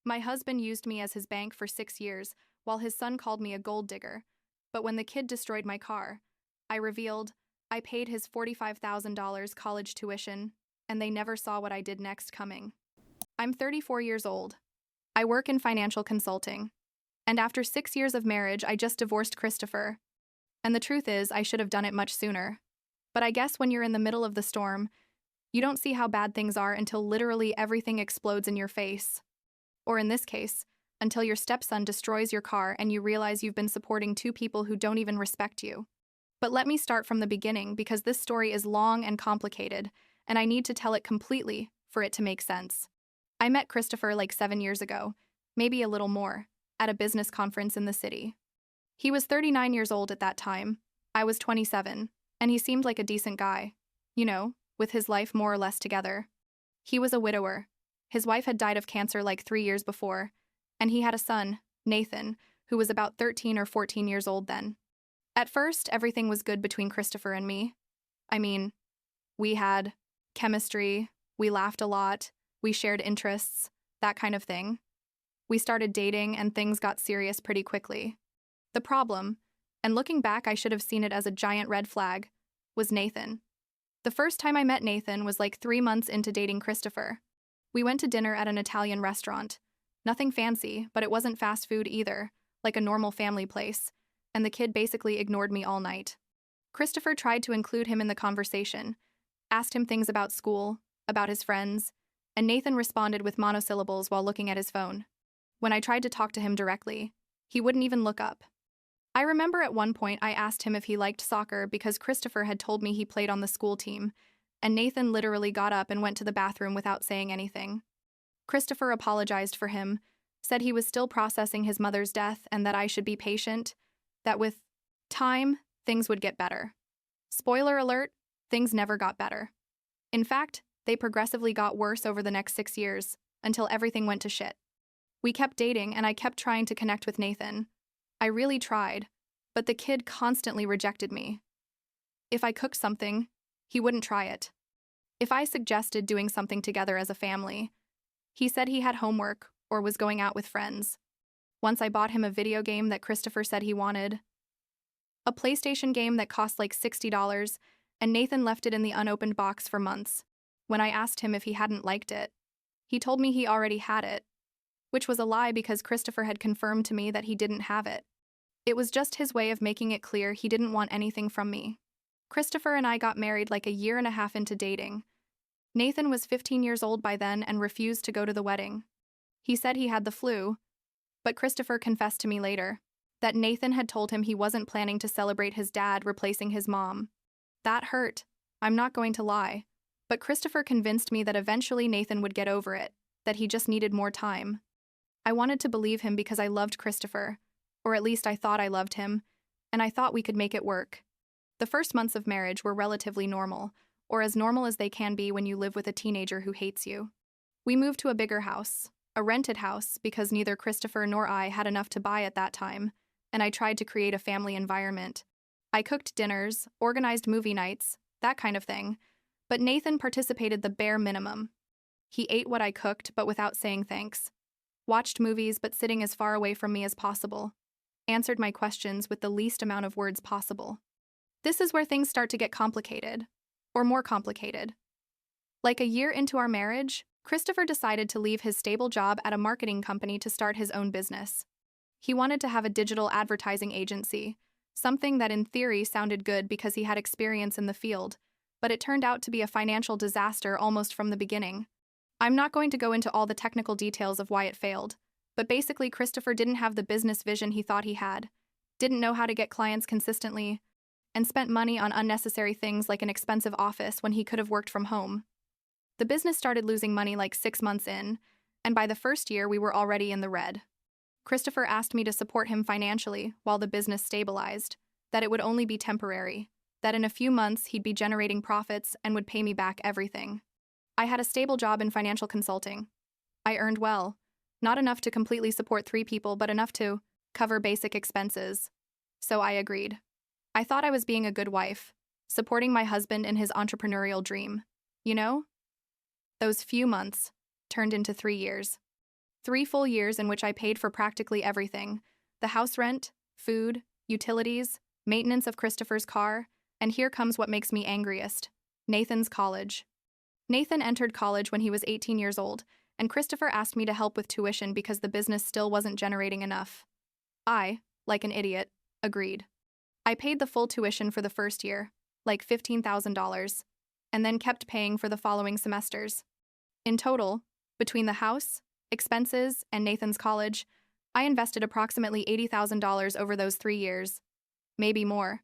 My husband used me as his bank for 6 years, while his son called me a gold digger. But when the kid destroyed my car, I revealed I paid his $45,000 college tuition, and they never saw what I did next coming. I'm 34 years old. I work in financial consulting. And after 6 years of marriage, I just divorced Christopher. And the truth is, I should have done it much sooner. But I guess when you're in the middle of the storm, you don't see how bad things are until literally everything explodes in your face. Or in this case, until your stepson destroys your car and you realize you've been supporting two people who don't even respect you. But let me start from the beginning because this story is long and complicated, and I need to tell it completely for it to make sense. I met Christopher like 7 years ago, maybe a little more, at a business conference in the city. He was 39 years old at that time. I was 27, and he seemed like a decent guy. You know, with his life more or less together. He was a widower. His wife had died of cancer like 3 years before, and he had a son, Nathan, who was about 13 or 14 years old then. At first, everything was good between Christopher and me. I mean, we had chemistry, we laughed a lot, we shared interests, that kind of thing. We started dating and things got serious pretty quickly. The problem, and looking back I should have seen it as a giant red flag, was Nathan. The first time I met Nathan was like 3 months into dating Christopher. We went to dinner at an Italian restaurant. Nothing fancy, but it wasn't fast food either, like a normal family place, and the kid basically ignored me all night. Christopher tried to include him in the conversation, asked him things about school, about his friends, and Nathan responded with monosyllables while looking at his phone. When I tried to talk to him directly, he wouldn't even look up. I remember at one point I asked him if he liked soccer because Christopher had told me he played on the school team, and Nathan literally got up and went to the bathroom without saying anything. Christopher apologized for him, said he was still processing his mother's death and that I should be patient, that with time, things would get better. Spoiler alert, things never got better. In fact, they progressively got worse over the next 6 years, until everything went to shit. We kept dating and I kept trying to connect with Nathan. I really tried, but the kid constantly rejected me. If I cooked something, he wouldn't try it. If I suggested doing something together as a family, he said he had homework or was going out with friends. Once I bought him a video game that Christopher said he wanted. A PlayStation game that cost like $60, and Nathan left it in the unopened box for months. When I asked him if he hadn't liked it, he told me he already had it, which was a lie because Christopher had confirmed to me that he didn't have it. It was just his way of making it clear he didn't want anything from me. Christopher and I got married like a year and a half into dating. Nathan was 15 years old by then and refused to go to the wedding. He said he had the flu, but Christopher confessed to me later that Nathan had told him he wasn't planning to celebrate his dad replacing his mom. That hurt, I'm not going to lie, but Christopher convinced me that eventually Nathan would get over it, that he just needed more time. I wanted to believe him because I loved Christopher, or at least I thought I loved him, and I thought we could make it work. The first months of marriage were relatively normal, or as normal as they can be when you live with a teenager who hates you. We moved to a bigger house, a rented house, because neither Christopher nor I had enough to buy at that time, and I tried to create a family environment. I cooked dinners, organized movie nights, that kind of thing, but Nathan participated the bare minimum. He ate what I cooked but without saying thanks, watched movies but sitting as far away from me as possible, answered my questions with the least amount of words possible. This is where things start to get complicated, or more complicated. Like a year into our marriage, Christopher decided to leave his stable job at a marketing company to start his own business. He wanted to have a digital advertising agency, something that in theory sounded good because he had experience in the field, but it turned out to be a financial disaster almost from the beginning. I'm not going to go into all the technical details of why it failed, but basically Christopher didn't have the business vision he thought he had, didn't know how to get clients consistently, and spent money on unnecessary things like an expensive office when he could have worked from home. The business started losing money like 6 months in, and by the first year we were already in the red. Christopher asked me to support him financially while the business stabilized, that it would only be temporary, that in a few months he'd be generating profits and would pay me back everything. I had a stable job in financial consulting. I earned well, not enough to completely support 3 people, but enough to cover basic expenses. So I agreed. I thought I was being a good wife, supporting my husband in his entrepreneurial dream. You know? Those few months turned into 3 years. 3 full years in which I paid for practically everything: the house rent, food, utilities, maintenance of Christopher's car, and here comes what makes me angriest: Nathan's college. Nathan entered college when he was 18 years old, and Christopher asked me to help with tuition because the business still wasn't generating enough. I, like an idiot, agreed. I paid the full tuition for the first year, like $15,000, and then kept paying for the following semesters. In total, between the house, expenses, and Nathan's college, I invested approximately $80,000 over those 3 years. Maybe more.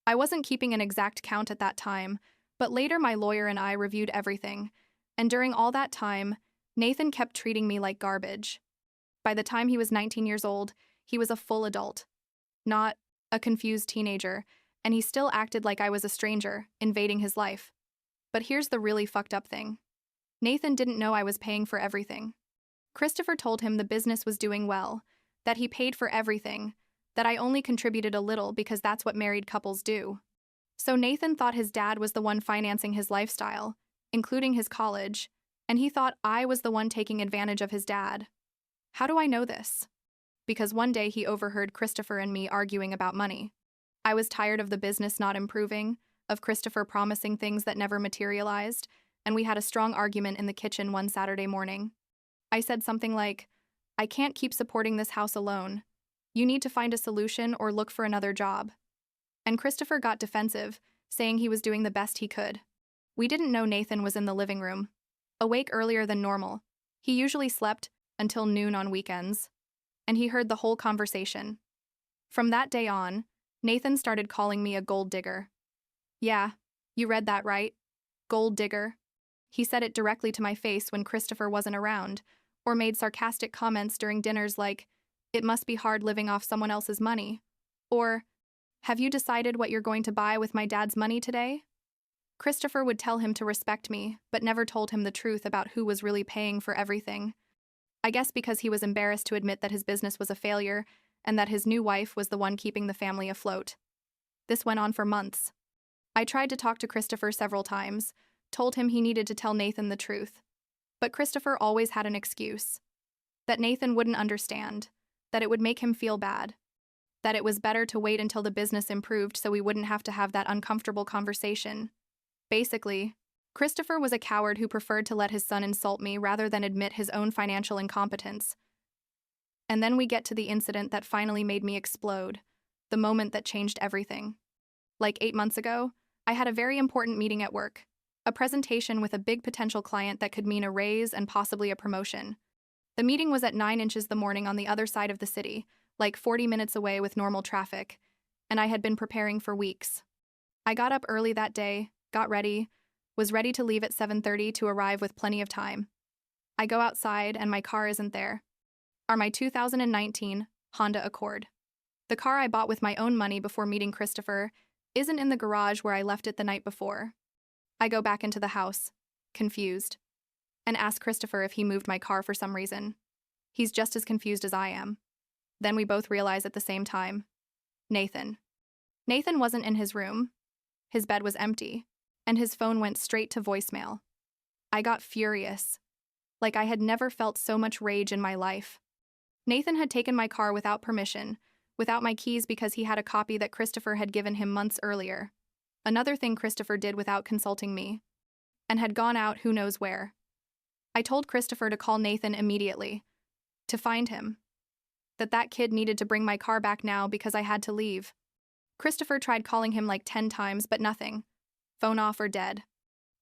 I wasn't keeping an exact count at that time, but later my lawyer and I reviewed everything, and during all that time, Nathan kept treating me like garbage. By the time he was 19 years old, he was a full adult, not a confused teenager, and he still acted like I was a stranger, invading his life. But here's the really fucked up thing. Nathan didn't know I was paying for everything. Christopher told him the business was doing well, that he paid for everything, that I only contributed a little because that's what married couples do. So Nathan thought his dad was the one financing his lifestyle, including his college, and he thought I was the one taking advantage of his dad. How do I know this? Because one day he overheard Christopher and me arguing about money. I was tired of the business not improving, of Christopher promising things that never materialized, and we had a strong argument in the kitchen one Saturday morning. I said something like, "I can't keep supporting this house alone. You need to find a solution or look for another job." And Christopher got defensive, saying he was doing the best he could. We didn't know Nathan was in the living room, awake earlier than normal. He usually slept until noon on weekends, and he heard the whole conversation. From that day on, Nathan started calling me a gold digger. Yeah, you read that right. Gold digger. He said it directly to my face when Christopher wasn't around, or made sarcastic comments during dinners like, "It must be hard living off someone else's money," or, "Have you decided what you're going to buy with my dad's money today?" Christopher would tell him to respect me, but never told him the truth about who was really paying for everything. I guess because he was embarrassed to admit that his business was a failure and that his new wife was the one keeping the family afloat. This went on for months. I tried to talk to Christopher several times, told him he needed to tell Nathan the truth. But Christopher always had an excuse. That Nathan wouldn't understand, that it would make him feel bad, that it was better to wait until the business improved so we wouldn't have to have that uncomfortable conversation. Basically, Christopher was a coward who preferred to let his son insult me rather than admit his own financial incompetence. And then we get to the incident that finally made me explode, the moment that changed everything. Like 8 months ago, I had a very important meeting at work, a presentation with a big potential client that could mean a raise and possibly a promotion. The meeting was at 9 inches the morning on the other side of the city, like 40 minutes away with normal traffic, and I had been preparing for weeks. I got up early that day, got ready, was ready to leave at 7:30 to arrive with plenty of time. I go outside and my car isn't there. Are my 2019 Honda Accord. The car I bought with my own money before meeting Christopher isn't in the garage where I left it the night before. I go back into the house, confused, and ask Christopher if he moved my car for some reason. He's just as confused as I am. Then we both realize at the same time. Nathan. Nathan wasn't in his room. His bed was empty, and his phone went straight to voicemail. I got furious. Like I had never felt so much rage in my life. Nathan had taken my car without permission, without my keys because he had a copy that Christopher had given him months earlier. Another thing Christopher did without consulting me. And had gone out who knows where. I told Christopher to call Nathan immediately. To find him. That kid needed to bring my car back now because I had to leave. Christopher tried calling him like 10 times, but nothing. Phone off or dead.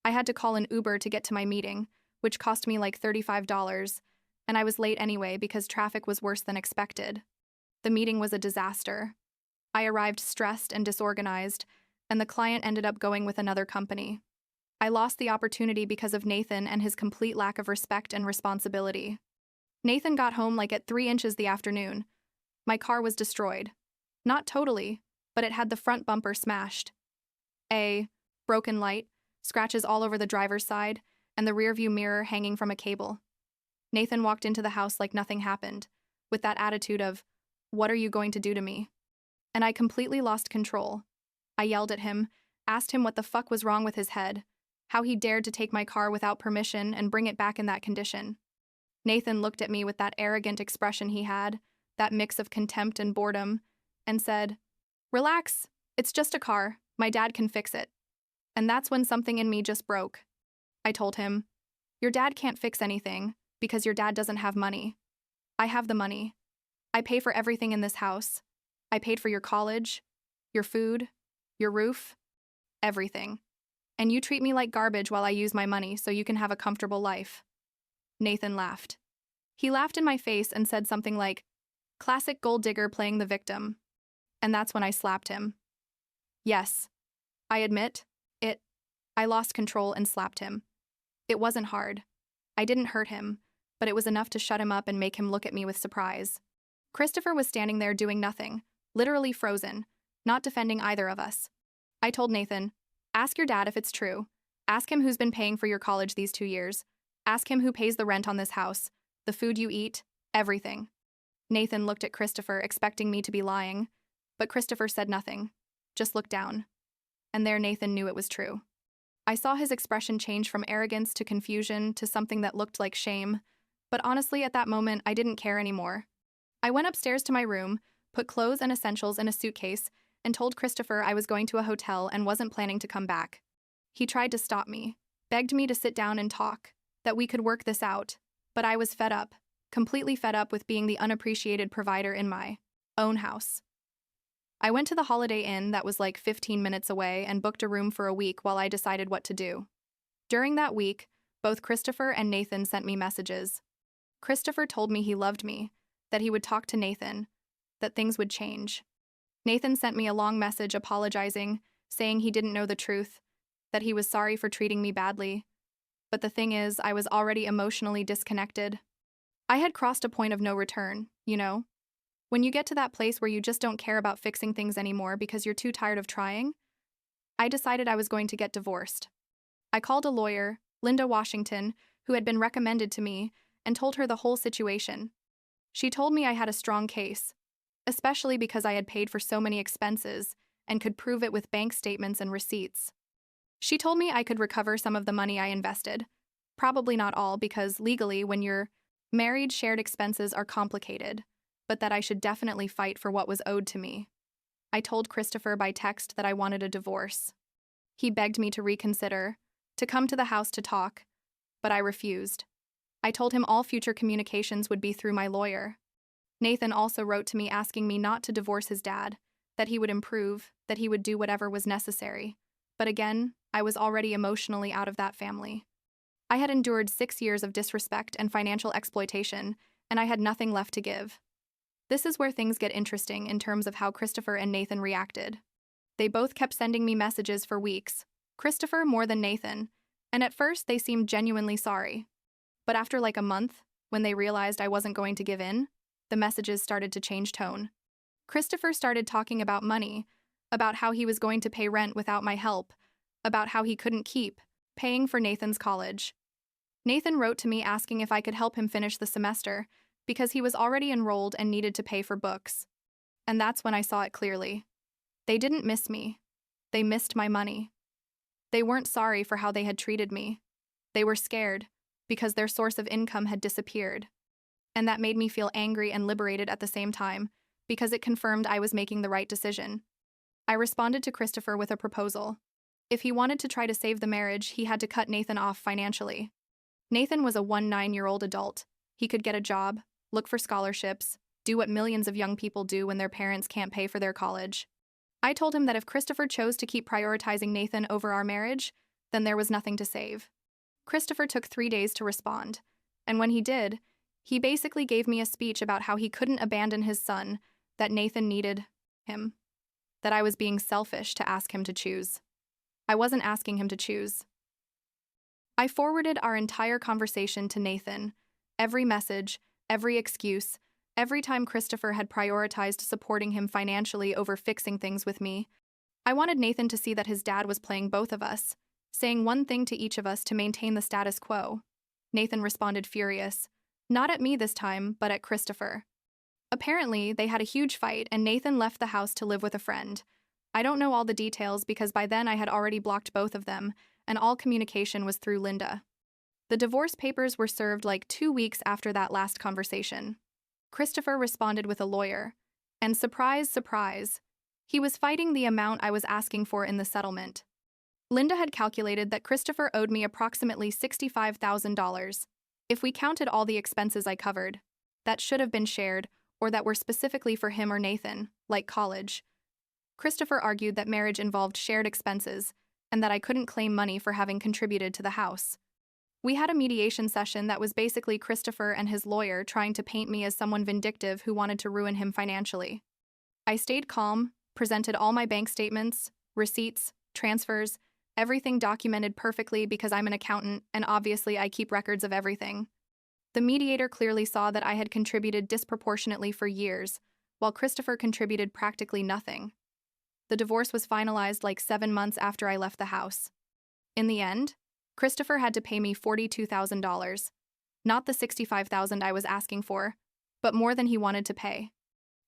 I had to call an Uber to get to my meeting, which cost me like $35, and I was late anyway because traffic was worse than expected. The meeting was a disaster. I arrived stressed and disorganized, and the client ended up going with another company. I lost the opportunity because of Nathan and his complete lack of respect and responsibility. Nathan got home like at 3 inches the afternoon. My car was destroyed. Not totally, but it had the front bumper smashed. A broken light, scratches all over the driver's side, and the rearview mirror hanging from a cable. Nathan walked into the house like nothing happened, with that attitude of, "What are you going to do to me?" And I completely lost control. I yelled at him, asked him what the fuck was wrong with his head, how he dared to take my car without permission and bring it back in that condition. Nathan looked at me with that arrogant expression he had, that mix of contempt and boredom, and said, "Relax, it's just a car. My dad can fix it." And that's when something in me just broke. I told him, "Your dad can't fix anything because your dad doesn't have money. I have the money. I pay for everything in this house. I paid for your college, your food, your roof, everything. And you treat me like garbage while I use my money so you can have a comfortable life." Nathan laughed. He laughed in my face and said something like, "Classic gold digger playing the victim." And that's when I slapped him. Yes, I admit, I lost control and slapped him. It wasn't hard. I didn't hurt him, but it was enough to shut him up and make him look at me with surprise. Christopher was standing there doing nothing, literally frozen, not defending either of us. I told Nathan, "Ask your dad if it's true. Ask him who's been paying for your college these 2 years. Ask him who pays the rent on this house, the food you eat, everything." Nathan looked at Christopher, expecting me to be lying, but Christopher said nothing, just looked down. And there Nathan knew it was true. I saw his expression change from arrogance to confusion to something that looked like shame, but honestly at that moment I didn't care anymore. I went upstairs to my room, put clothes and essentials in a suitcase, and told Christopher I was going to a hotel and wasn't planning to come back. He tried to stop me, begged me to sit down and talk, that we could work this out, but I was fed up, completely fed up with being the unappreciated provider in my own house. I went to the Holiday Inn that was like 15 minutes away and booked a room for a week while I decided what to do. During that week, both Christopher and Nathan sent me messages. Christopher told me he loved me, that he would talk to Nathan, that things would change. Nathan sent me a long message apologizing, saying he didn't know the truth, that he was sorry for treating me badly. But the thing is, I was already emotionally disconnected. I had crossed a point of no return, you know? When you get to that place where you just don't care about fixing things anymore because you're too tired of trying, I decided I was going to get divorced. I called a lawyer, Linda Washington, who had been recommended to me, and told her the whole situation. She told me I had a strong case, especially because I had paid for so many expenses and could prove it with bank statements and receipts. She told me I could recover some of the money I invested. Probably not all, because legally, when you're married, shared expenses are complicated, but that I should definitely fight for what was owed to me. I told Christopher by text that I wanted a divorce. He begged me to reconsider, to come to the house to talk, but I refused. I told him all future communications would be through my lawyer. Nathan also wrote to me asking me not to divorce his dad, that he would improve, that he would do whatever was necessary. But again, I was already emotionally out of that family. I had endured 6 years of disrespect and financial exploitation, and I had nothing left to give. This is where things get interesting in terms of how Christopher and Nathan reacted. They both kept sending me messages for weeks, Christopher more than Nathan, and at first they seemed genuinely sorry. But after like a month, when they realized I wasn't going to give in, the messages started to change tone. Christopher started talking about money, about how he was going to pay rent without my help, about how he couldn't keep paying for Nathan's college. Nathan wrote to me asking if I could help him finish the semester, because he was already enrolled and needed to pay for books. And that's when I saw it clearly. They didn't miss me. They missed my money. They weren't sorry for how they had treated me. They were scared, because their source of income had disappeared. And that made me feel angry and liberated at the same time, because it confirmed I was making the right decision. I responded to Christopher with a proposal. If he wanted to try to save the marriage, he had to cut Nathan off financially. Nathan was a 19-year-old adult. He could get a job, look for scholarships, do what millions of young people do when their parents can't pay for their college. I told him that if Christopher chose to keep prioritizing Nathan over our marriage, then there was nothing to save. Christopher took 3 days to respond, and when he did, he basically gave me a speech about how he couldn't abandon his son, that Nathan needed him, that I was being selfish to ask him to choose. I wasn't asking him to choose. I forwarded our entire conversation to Nathan, every message, every excuse, every time Christopher had prioritized supporting him financially over fixing things with me. I wanted Nathan to see that his dad was playing both of us, saying one thing to each of us to maintain the status quo. Nathan responded furious, not at me this time, but at Christopher. Apparently, they had a huge fight and Nathan left the house to live with a friend. I don't know all the details because by then I had already blocked both of them, and all communication was through Linda. The divorce papers were served like 2 weeks after that last conversation. Christopher responded with a lawyer. And surprise, surprise, he was fighting the amount I was asking for in the settlement. Linda had calculated that Christopher owed me approximately $65,000. If we counted all the expenses I covered, that should have been shared, or that were specifically for him or Nathan, like college. Christopher argued that marriage involved shared expenses, and that I couldn't claim money for having contributed to the house. We had a mediation session that was basically Christopher and his lawyer trying to paint me as someone vindictive who wanted to ruin him financially. I stayed calm, presented all my bank statements, receipts, transfers, everything documented perfectly because I'm an accountant and obviously I keep records of everything. The mediator clearly saw that I had contributed disproportionately for years, while Christopher contributed practically nothing. The divorce was finalized like 7 months after I left the house. In the end, Christopher had to pay me $42,000. Not the $65,000 I was asking for, but more than he wanted to pay.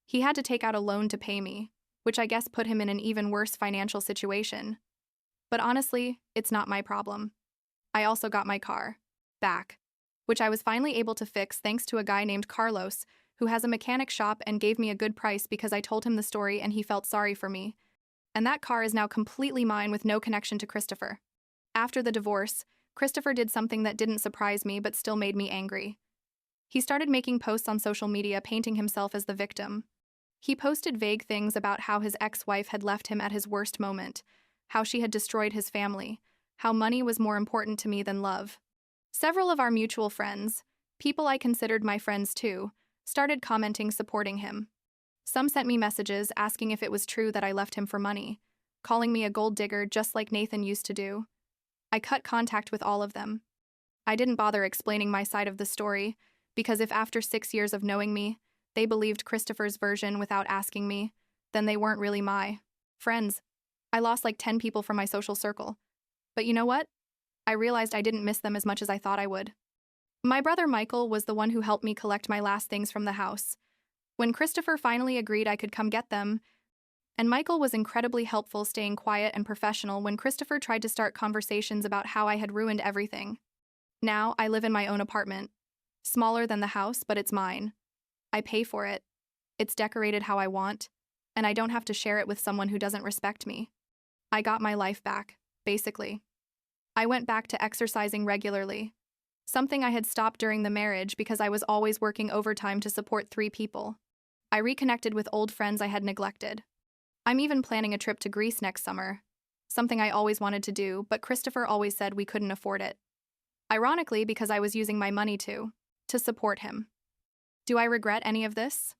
He had to take out a loan to pay me, which I guess put him in an even worse financial situation. But honestly, it's not my problem. I also got my car back, which I was finally able to fix thanks to a guy named Carlos, who has a mechanic shop and gave me a good price because I told him the story and he felt sorry for me. And that car is now completely mine with no connection to Christopher. After the divorce, Christopher did something that didn't surprise me but still made me angry. He started making posts on social media painting himself as the victim. He posted vague things about how his ex-wife had left him at his worst moment, how she had destroyed his family, how money was more important to me than love. Several of our mutual friends, people I considered my friends too, started commenting supporting him. Some sent me messages asking if it was true that I left him for money, calling me a gold digger just like Nathan used to do. I cut contact with all of them. I didn't bother explaining my side of the story, because if after 6 years of knowing me, they believed Christopher's version without asking me, then they weren't really my friends. I lost like 10 people from my social circle. But you know what? I realized I didn't miss them as much as I thought I would. My brother Michael was the one who helped me collect my last things from the house. When Christopher finally agreed I could come get them, and Michael was incredibly helpful staying quiet and professional when Christopher tried to start conversations about how I had ruined everything. Now I live in my own apartment. Smaller than the house, but it's mine. I pay for it. It's decorated how I want, and I don't have to share it with someone who doesn't respect me. I got my life back, basically. I went back to exercising regularly, something I had stopped during the marriage because I was always working overtime to support 3 people. I reconnected with old friends I had neglected. I'm even planning a trip to Greece next summer, something I always wanted to do, but Christopher always said we couldn't afford it. Ironically, because I was using my money to support him. Do I regret any of this?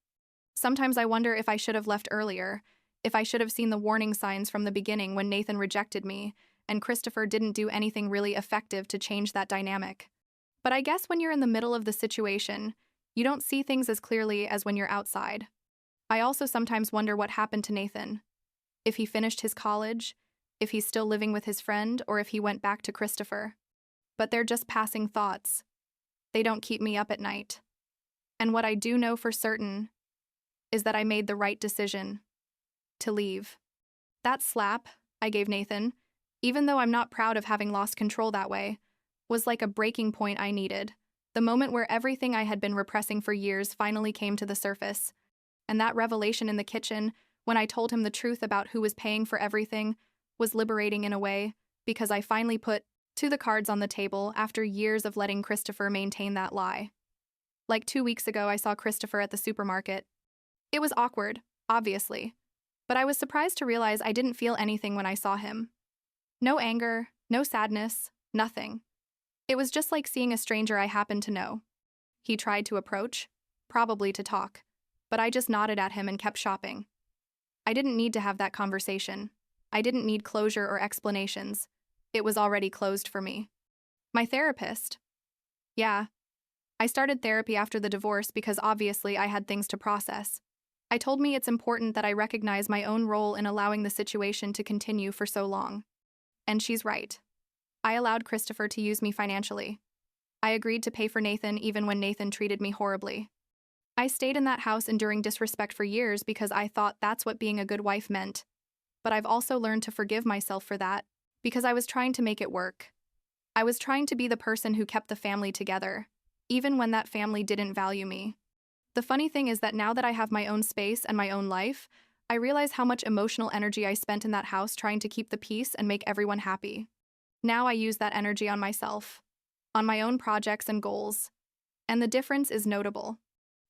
Sometimes I wonder if I should have left earlier, if I should have seen the warning signs from the beginning when Nathan rejected me, and Christopher didn't do anything really effective to change that dynamic. But I guess when you're in the middle of the situation, you don't see things as clearly as when you're outside. I also sometimes wonder what happened to Nathan. If he finished his college, if he's still living with his friend, or if he went back to Christopher. But they're just passing thoughts. They don't keep me up at night. And what I do know for certain is that I made the right decision to leave. That slap I gave Nathan, even though I'm not proud of having lost control that way, was like a breaking point I needed. The moment where everything I had been repressing for years finally came to the surface. And that revelation in the kitchen, when I told him the truth about who was paying for everything, was liberating in a way, because I finally put the cards on the table after years of letting Christopher maintain that lie. Like 2 weeks ago, I saw Christopher at the supermarket. It was awkward, obviously, but I was surprised to realize I didn't feel anything when I saw him. No anger, no sadness, nothing. It was just like seeing a stranger I happened to know. He tried to approach, probably to talk, but I just nodded at him and kept shopping. I didn't need to have that conversation. I didn't need closure or explanations. It was already closed for me. My therapist. Yeah. I started therapy after the divorce because obviously I had things to process. I told me it's important that I recognize my own role in allowing the situation to continue for so long. And she's right. I allowed Christopher to use me financially. I agreed to pay for Nathan even when Nathan treated me horribly. I stayed in that house enduring disrespect for years because I thought that's what being a good wife meant. But I've also learned to forgive myself for that, because I was trying to make it work. I was trying to be the person who kept the family together, even when that family didn't value me. The funny thing is that now that I have my own space and my own life, I realize how much emotional energy I spent in that house trying to keep the peace and make everyone happy. Now I use that energy on myself, on my own projects and goals. And the difference is notable.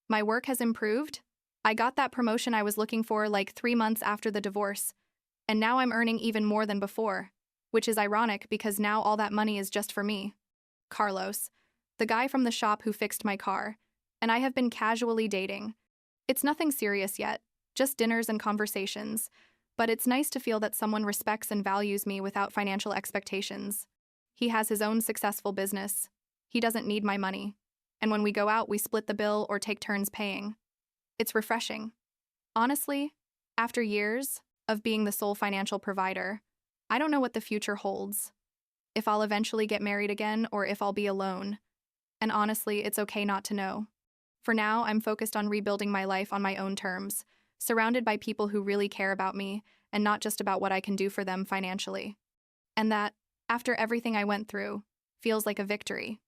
My work has improved. I got that promotion I was looking for like 3 months after the divorce, and now I'm earning even more than before, which is ironic because now all that money is just for me. Carlos, the guy from the shop who fixed my car, and I have been casually dating. It's nothing serious yet, just dinners and conversations, but it's nice to feel that someone respects and values me without financial expectations. He has his own successful business. He doesn't need my money. And when we go out, we split the bill or take turns paying. It's refreshing. Honestly, after years of being the sole financial provider, I don't know what the future holds. If I'll eventually get married again or if I'll be alone. And honestly, it's okay not to know. For now, I'm focused on rebuilding my life on my own terms, surrounded by people who really care about me and not just about what I can do for them financially. And that, after everything I went through, feels like a victory.